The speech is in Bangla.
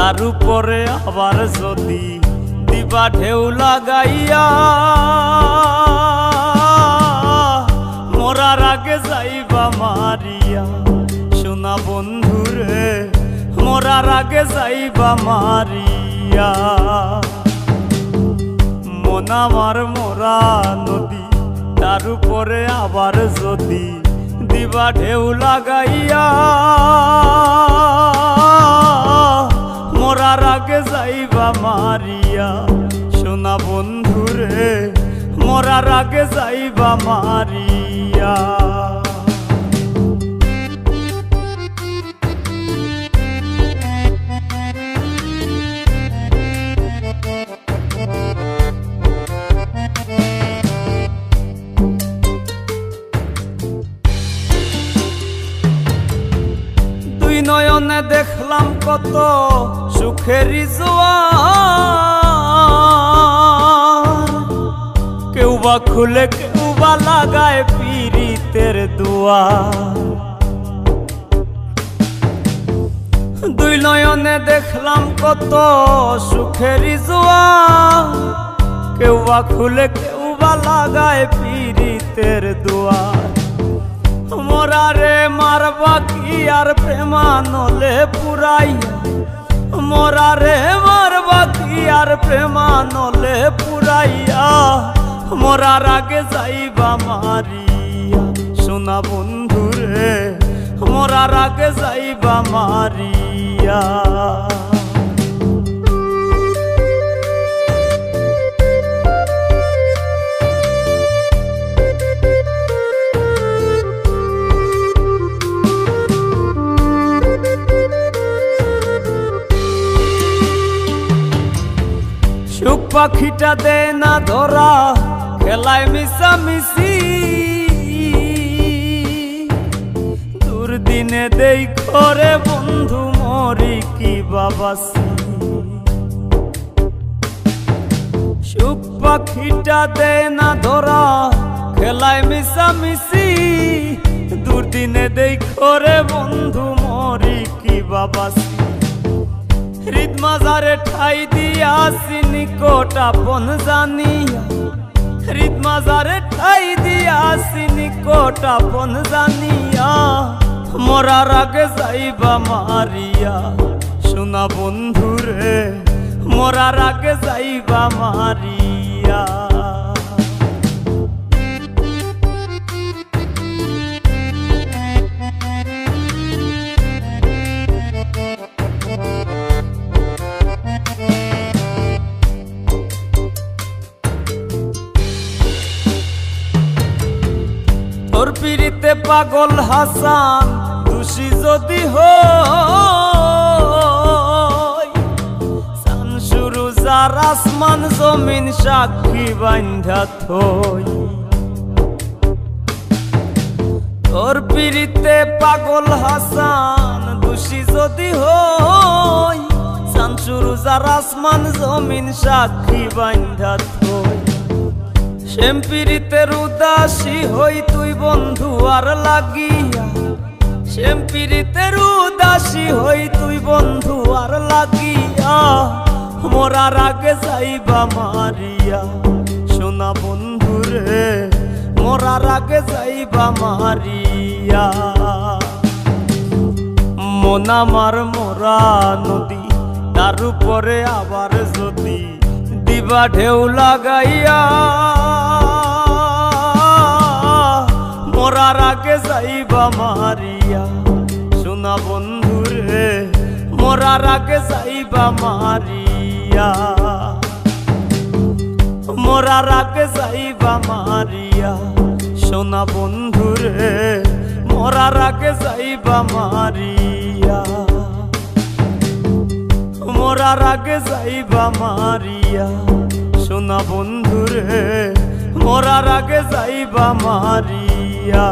তার উপরে আবার যদি দিবা ঢেউ লাগাইয়া মরার আগে যাইবা মারিয়া সোনা বন্ধুরে মরার আগে যাইবা মারিয়া মন আমার মরা নদী তার উপরে আবার যদি দিবা ঢেউ লাগাইয়া মরার আগে যাইবা মারিয়া সোনা বন্ধুরে মরার আগে যাইবা মারিয়া দুই নয়নে দেখলাম কত সুখেরই জোয়ার কেউ বা খুলে কেউ বা লাগায় পীড়িতের দুয়ার দুই নয়নে দেখলাম কত সুখেরই জোয়ার কেউ বা খুলে কেউ বা লাগায় পীড়িতের দুয়ার মরারে মারবা কি আর প্রেমানলে পুরাইয়া মরারে মারবা কি আর প্রেমানলে পুরাইয়া মরার আগে যাইবা মারিয়া সোনা বন্ধুরে মরার আগে যাইবা মারিয়া সুখ পাখিটা দে না ধরা খেলায় মিশামিশি দুর্দিনে দেই করে বন্ধু মরি কি বাবাসি সুখ পাখিটা দে না ধরা খেলায় মিশামিশি দুর্দিনে দেই করে বন্ধু মরি কি বাবাসি হৃদ মাজারে ঠাই দিয়াছি নিকট আপন জানিয়া হৃদ মাজারে ঠাই দিয়াছি নিকট আপন জানিয়া মরার আগে যাইবা মারিয়া সোনা বন্ধুরে মরার আগে যাইবা মারিয়া তোর পিড়িতে পাগল হাসান দোষী যদি হই শামসুরু যার আসমান জমিন সাক্ষী বান্ধা থই তোর পিড়িতে পাগল হাসান দোষী যদি হই শামসুরু যার আসমান জমিন সাক্ষী বান্ধা থই শ্যাম পীড়িতের উদাসী হই তুই বন্ধু আর লাগিয়া শ্যাম পীড়িতের উদাসী হই তুই বন্ধু আর লাগিয়া মরার আগে যাইবা মারিয়া সোনা বন্ধুরে মরার আগে যাইবা মারিয়া মন আমার মরা নদী তার উপরে আবার যদি দিবা ঢেউ লাগাইয়া মরার আগে যাইবা মারিয়া সোনা বন্ধুরে মরার আগে যাইবা মারিয়া মরার আগে যাইবা মারিয়া সোনা বন্ধুরে মরার আগে যাইবা মারিয়া মরার আগে যাইবা মারিয়া সোনা বন্ধুরে মরার আগে যাইবা মারিয়া।